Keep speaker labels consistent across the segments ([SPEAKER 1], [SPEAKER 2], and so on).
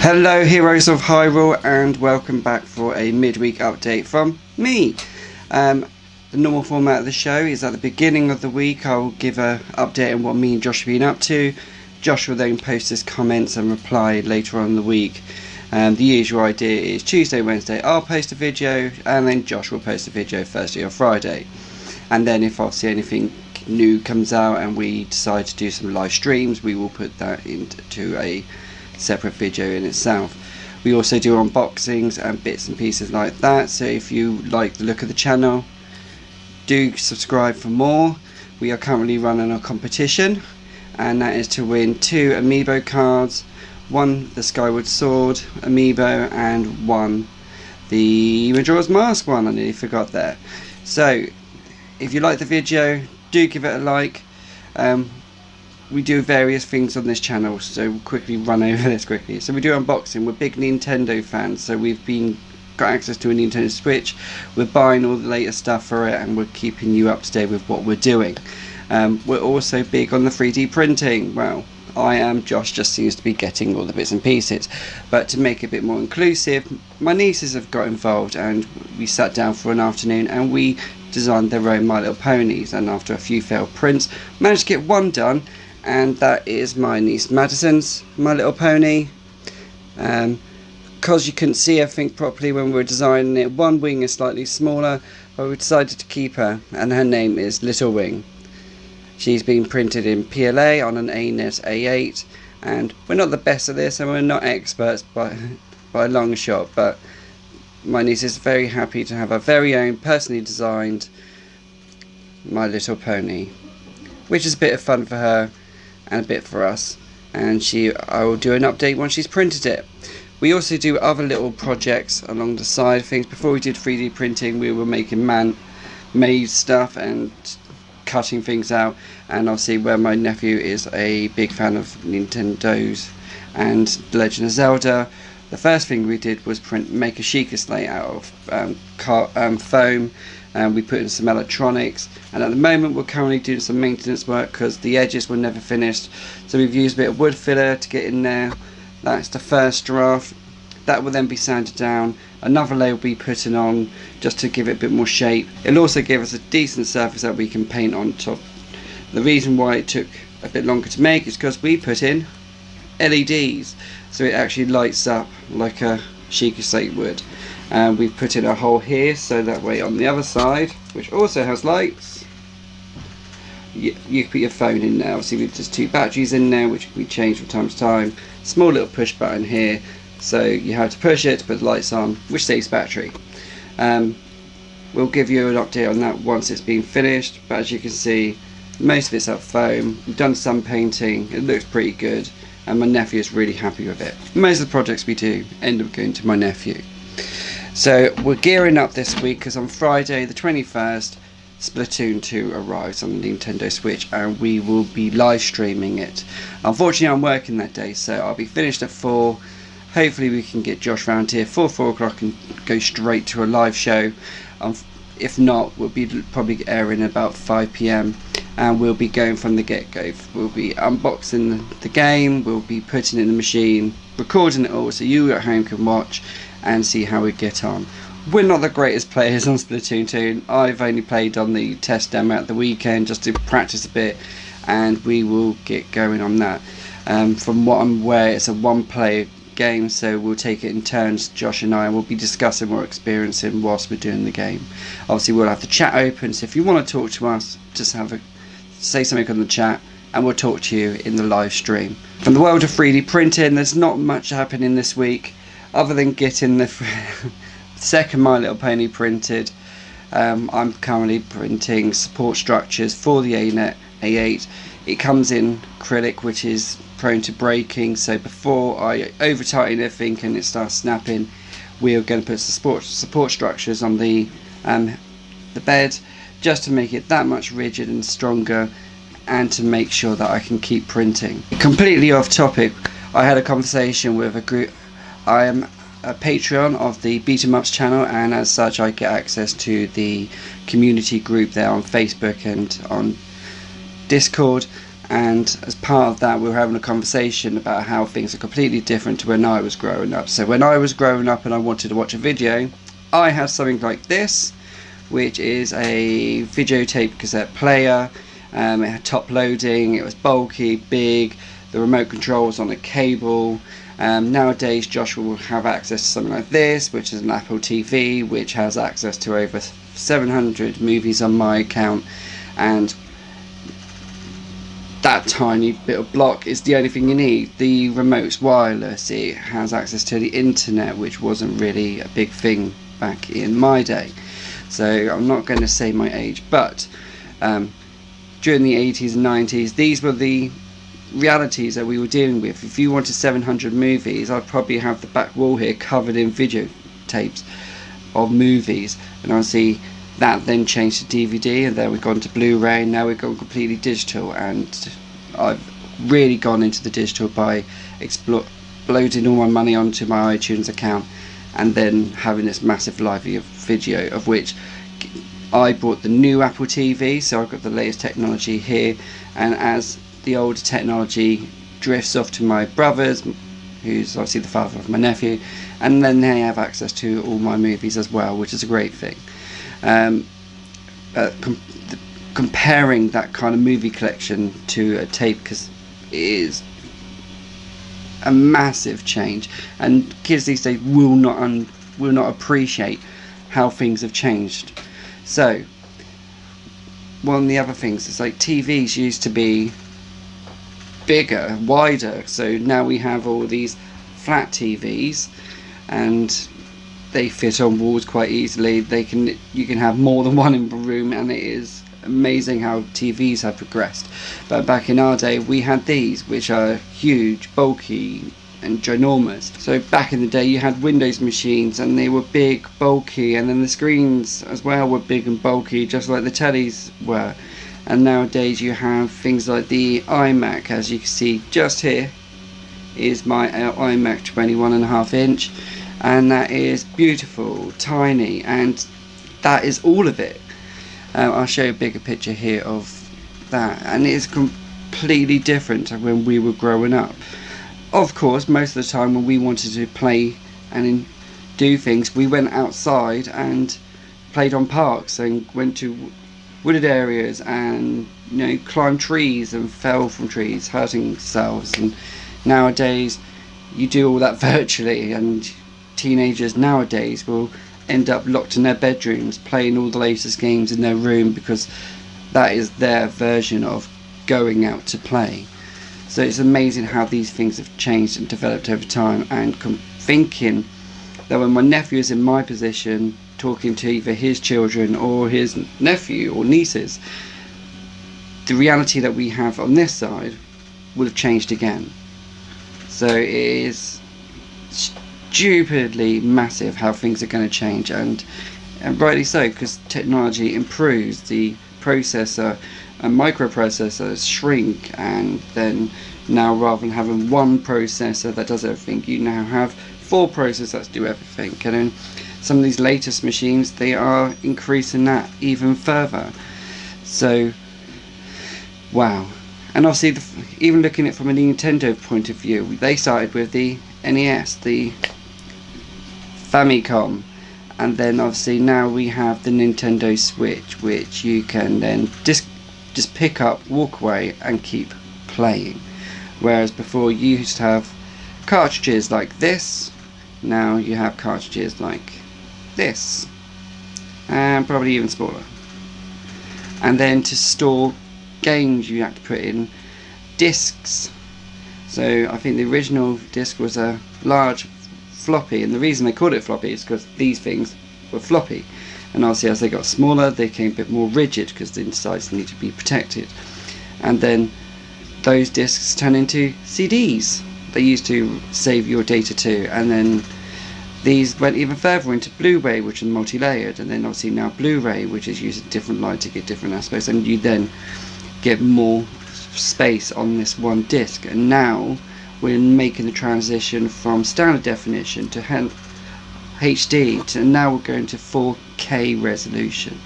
[SPEAKER 1] Hello heroes of Hyrule, and welcome back for a midweek update from me. The normal format of the show is at the beginning of the week I'll give an update on what me and Josh have been up to. Josh will then post his comments and reply later on in the week. The usual idea is Tuesday, Wednesday I'll post a video, and then Josh will post a video Thursday or Friday. And then if obviously anything new comes out and we decide to do some live streams, we will put that into a separate video in itself. We also do unboxings and bits and pieces like that, so if you like the look of the channel, do subscribe for more. We are currently running a competition, and that is to win 2 amiibo cards, one the Skyward Sword amiibo and one the Majora's Mask one. I nearly forgot there. So if you like the video, do give it a like. We do various things on this channel, so we'll quickly run over this quickly. So we do unboxing. We're big Nintendo fans, so we've got access to a Nintendo Switch. We're buying all the latest stuff for it, and we're keeping you up to date with what we're doing. We're also big on the 3D printing. Well, I am. Josh just seems to be getting all the bits and pieces. But to make it a bit more inclusive, my nieces have got involved, and we sat down for an afternoon and we designed their own My Little Ponies. And after a few failed prints, managed to get one done. And that is my niece Madison's My Little Pony. Because you couldn't see everything properly when we were designing it, one wing is slightly smaller, but we decided to keep her, and her name is Little Wing. She's been printed in PLA on an ANET A8, and we're not the best at this, and we're not experts by a long shot, but my niece is very happy to have her very own personally designed My Little Pony, which is a bit of fun for her and a bit for us, and I will do an update once she's printed it. We also do other little projects along the side of things. Before we did 3D printing, we were making man-made stuff and cutting things out, and obviously where my nephew is a big fan of Nintendo's and Legend of Zelda, the first thing we did was make a Sheikah slate out of foam, and we put in some electronics, and at the moment we're currently doing some maintenance work because the edges were never finished, so we've used a bit of wood filler to get in there. That's the first draft. That will then be sanded down, another layer will be put on just to give it a bit more shape. It'll also give us a decent surface that we can paint on top. The reason why it took a bit longer to make is because we put in LEDs, so it actually lights up like a Sheikah slate would. And we've put in a hole here, so that way on the other side, which also has lights, you can put your phone in there. Obviously there's 2 batteries in there which we change from time to time. Small little push button here, so you have to push it to put the lights on, which saves battery. We'll give you an update on that once it's been finished, but as you can see, most of it's up foam. We've done some painting, it looks pretty good, and my nephew is really happy with it. Most of the projects we do end up going to my nephew. So we're gearing up this week because on Friday the 21st, Splatoon 2 arrives on the Nintendo Switch, and we will be live streaming it. Unfortunately I'm working that day, so I'll be finished at 4. Hopefully we can get Josh round here for 4 o'clock and go straight to a live show. If not, we'll be probably airing about 5 PM, and we'll be going from the get-go. We'll be unboxing the game, we'll be putting it in the machine, recording it all so you at home can watch and see how we get on. We're not the greatest players on Splatoon 2. I've only played on the test demo at the weekend just to practice a bit, and we will get going on that. From what I'm aware, it's a 1-player game, so we'll take it in turns, Josh and I, and we'll be discussing what we're experiencing whilst we're doing the game. Obviously we'll have the chat open, so if you want to talk to us, just say something on the chat and we'll talk to you in the live stream. From the world of 3D printing, there's not much happening this week other than getting the second My Little Pony printed. I'm currently printing support structures for the ANET A8. It comes in acrylic, which is prone to breaking, so before I over tighten everything and it starts snapping, we are going to put support structures on the bed just to make it that much rigid and stronger, and to make sure that I can keep printing. Completely off topic, I had a conversation with a group. I am a Patreon of the Beat 'em Ups channel, and as such I get access to the community group there on Facebook and on Discord, and as part of that we were having a conversation about how things are completely different to when I was growing up. So when I was growing up and I wanted to watch a video, I had something like this, which is a videotape cassette player. It had top loading, it was bulky, big, the remote control was on a cable. Nowadays Joshua will have access to something like this, which is an Apple TV, which has access to over 700 movies on my account, and that tiny bit of block is the only thing you need. The remote's wireless, it has access to the internet, which wasn't really a big thing back in my day. So I'm not going to say my age, but during the 80s and 90s, these were the realities that we were dealing with. If you wanted 700 movies, I'd probably have the back wall here covered in videotapes of movies, and obviously that then changed to DVD, and then we've gone to Blu-ray, and now we've gone completely digital, and I've really gone into the digital by exploding all my money onto my iTunes account, and then having this massive library of video, of which I bought the new Apple TV, so I've got the latest technology here, and as the older technology drifts off to my brothers, who's obviously the father of my nephew, and then they have access to all my movies as well, which is a great thing. Comparing that kind of movie collection to a tape, because it is a massive change, and kids these days will not appreciate how things have changed. So one of the other things is, like, TVs used to be bigger, wider, so now we have all these flat TVs, and they fit on walls quite easily. You can have more than one in the room, and it is amazing how TVs have progressed. But back in our day we had these, which are huge, bulky and ginormous. So back in the day you had Windows machines, and they were big, bulky, and then the screens as well were big and bulky, just like the tellies were. And nowadays you have things like the iMac. As you can see just here is my iMac 21.5 inch, and that is beautiful, tiny, and that is all of it. I'll show you a bigger picture here of that, and it is completely different to when we were growing up. Of course, most of the time when we wanted to play and do things, we went outside and played on parks and went to wooded areas, and climbed trees and fell from trees, hurting themselves. And nowadays you do all that virtually, and teenagers nowadays will end up locked in their bedrooms playing all the latest games in their room, because that is their version of going out to play. So it's amazing how these things have changed and developed over time, and thinking that when my nephew is in my position talking to either his children or his nephew or nieces, the reality that we have on this side will have changed again. So it is stupidly massive how things are going to change, and rightly so, because technology improves. The processor and microprocessors shrink, and then now rather than having one processor that does everything, you now have 4 processors that do everything. And then some of these latest machines, they are increasing that even further. So wow. And obviously even looking at it from a Nintendo point of view, they started with the NES, the Famicom, and then obviously now we have the Nintendo Switch, which you can then just pick up, walk away and keep playing. Whereas before you used to have cartridges like this, now you have cartridges like this, and probably even smaller. And then to store games you have to put in discs. So I think the original disc was a large floppy, and the reason they called it floppy is because these things were floppy, and obviously as they got smaller they became a bit more rigid because the insides need to be protected. And then those discs turn into CDs they used to save your data to, and then these went even further into Blu-ray, which is multi-layered, and then obviously now Blu-ray, which is using different light to get different aspects, and you then get more space on this one disc. And now we're making the transition from standard definition to HD, to now we're going to 4K resolution,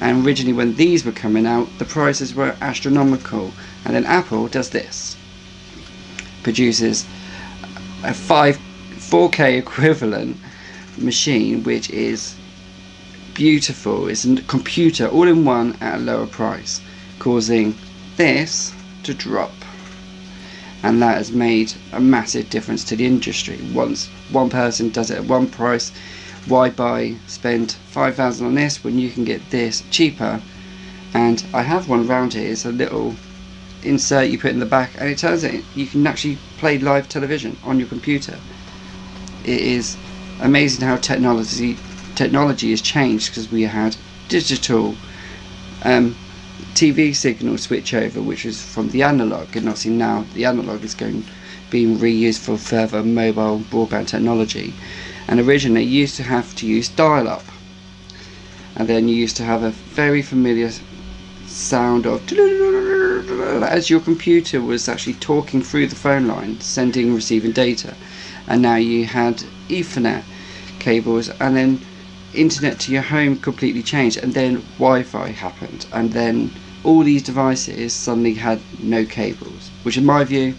[SPEAKER 1] And originally when these were coming out, the prices were astronomical. And then Apple does this, produces a 4K equivalent machine, which is beautiful. It's a computer all in one at a lower price, causing this to drop. And that has made a massive difference to the industry. Once one person does it at one price, why spend 5,000 on this when you can get this cheaper? And I have one around here. It's a little insert you put in the back, and it turns out you can actually play live television on your computer. It is amazing how technology has changed, because we had digital TV signal switch over, which is from the analog, and obviously now the analog is being reused for further mobile broadband technology. And originally you used to have to use dial-up, and then you used to have a very familiar sound of as your computer was actually talking through the phone line, sending and receiving data. And now you had Ethernet cables, and then internet to your home completely changed, and then Wi-Fi happened, and then all these devices suddenly had no cables, which in my view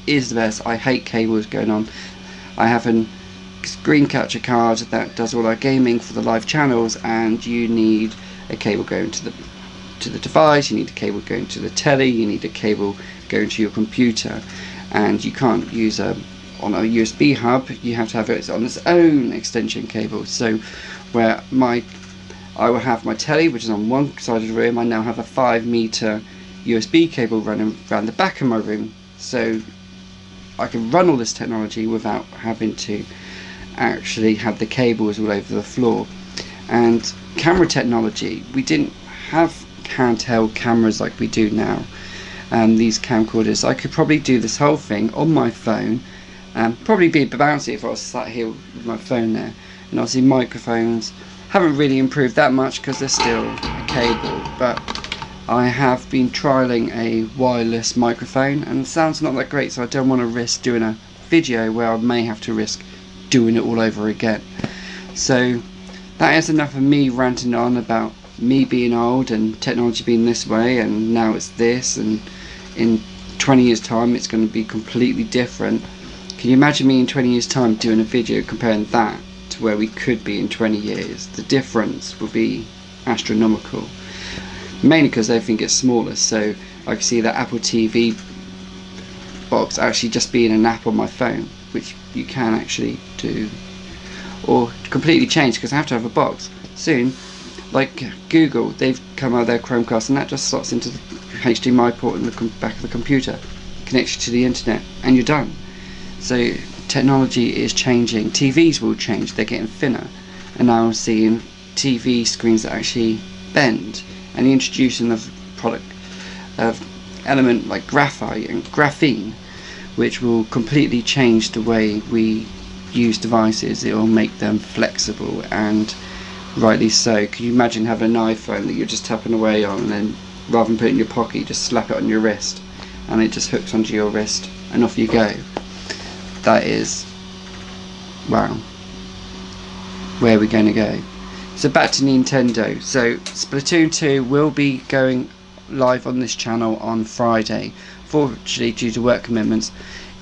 [SPEAKER 1] is the best. I hate cables going on. I have a screen capture card that does all our gaming for the live channels, and you need a cable going to the device, you need a cable going to the telly, you need a cable going to your computer, and you can't use on a USB hub. You have to have it on its own extension cable. So where I will have my telly, which is on one side of the room, I now have a 5-meter USB cable running around the back of my room, so I can run all this technology without having to actually have the cables all over the floor. And camera technology, we didn't have handheld cameras like we do now. These camcorders, I could probably do this whole thing on my phone, probably be bouncy if I was sat here with my phone there. And obviously microphones haven't really improved that much because they're still a cable, but I have been trialling a wireless microphone, and the sound's not that great, so I don't want to risk doing a video where I may have to risk doing it all over again. So that is enough of me ranting on about me being old and technology being this way, and now it's this, and in 20 years time it's going to be completely different. Can you imagine me in 20 years time doing a video comparing that to where we could be in 20 years? The difference will be astronomical, mainly because everything gets smaller. So I can see that Apple TV box actually just being an app on my phone, which you can actually do, or completely change, because I have to have a box soon. Like Google, they've come out of their Chromecast, and that just slots into the HDMI port in the back of the computer, connects you to the internet, and you're done. So technology is changing. TVs will change, they're getting thinner, and now I'm seeing TV screens that actually bend, and the introduction of element like graphite and graphene, which will completely change the way we use devices. It will make them flexible, and rightly so. Can you imagine having an iPhone that you're just tapping away on, and then rather than put it in your pocket, you just slap it on your wrist, and it just hooks onto your wrist, and off you go. That is, wow, where are we going to go? So back to Nintendo. So Splatoon 2 will be going live on this channel on Friday. Fortunately, due to work commitments,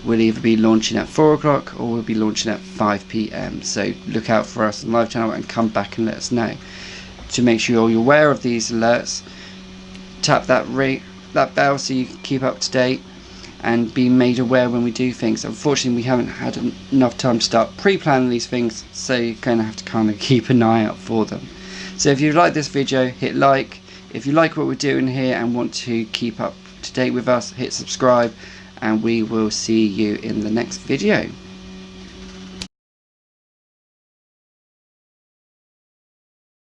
[SPEAKER 1] we'll either be launching at 4 o'clock or we'll be launching at 5 PM. So look out for us on the live channel and come back and let us know. To make sure you're aware of these alerts, tap that bell so you can keep up to date and be made aware when we do things. Unfortunately, we haven't had enough time to start pre-planning these things, so you're going to have to kind of keep an eye out for them. So if you like this video, hit like. If you like what we're doing here and want to keep up to date with us, hit subscribe, and we will see you in the next video.